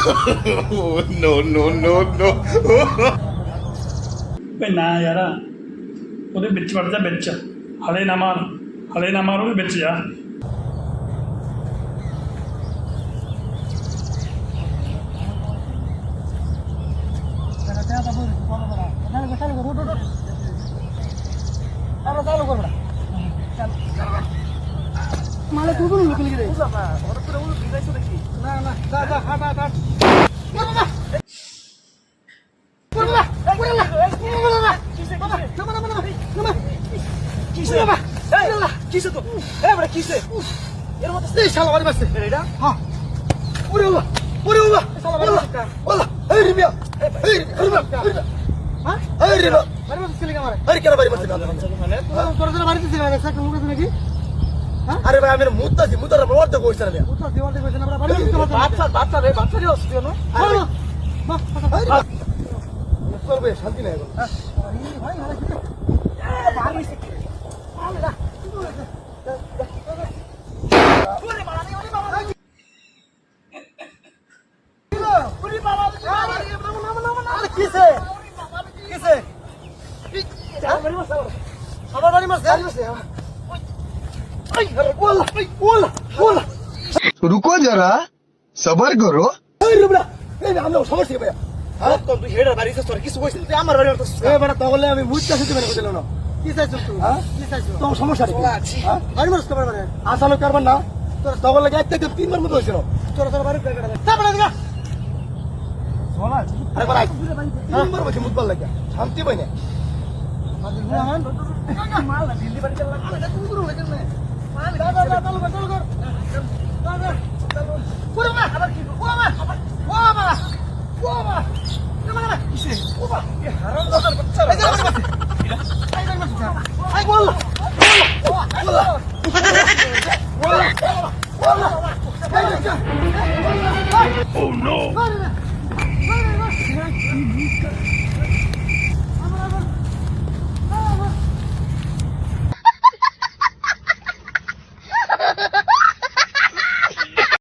No, no, no, no. ਨਾ ਯਾਰ ਉਹਦੇ ਵਿੱਚ ਵੜ ਜਾ ਵਿੱਚ ਹਲੇ ਨਾ ਮਾਰ ਉਹਦੇ ਵਿੱਚ ਜਾ মালে তুই লোক লিখে দে ওর পুরো ওর বিদাইছো দেখি না না যা যা হাঁটা হাঁটা কিসে তো এবারে কিসে এর মধ্যে এই শালা বাড়ি বাসছে এটা হ্যাঁ ওরে বাবা শালা বাড়ি বাসছে ওলা এই রিবিয়া এই রিবিয়া হ্যাঁ এই রিবিয়া বাড়ি বাসছে কি আমারে আরে কেন বাড়ি বাসছে তোর তোর বাড়িতে ছিল একটা লোক আছে নাকি আরে ভাই আমি মুতার বড় কইছ রে মুতার দেওয়াল কইছ না বাড়ি বাচ্চা রে বাচ্চা রে আসছে না বাহ করবে শান্তি নাই ভাই ভাই रुको जरा सबर करो সমস্যা ভাইয়া তুই হেডার বাড়ি তোর কিছু কইছিস তুই আমার বাড়ি তাহলে আমি বুঝতেছি তুমি বুঝলে না কি চাইছো তুই কি চাইছো তোমার সমস্যা কি বাড়ি মারছ কবার মানে আসলে করবার না তোর তখন লাগে একটা তিনবার মতো হইছিল তোর বাড়ি কাটা তারপরে দেখা সোনা আরে বাড়ি তিনবার বসে মুতবার লাগে শান্তি পাই না মাল না দিল্লি বাড়ি চলা আরে তুই দূর হয়ে গেল মাল দাদা চালু কর পুরো মা আবার কি ও মা কিসে ওবা এ হারাম দাদার বাচ্চা আই বল Oh no!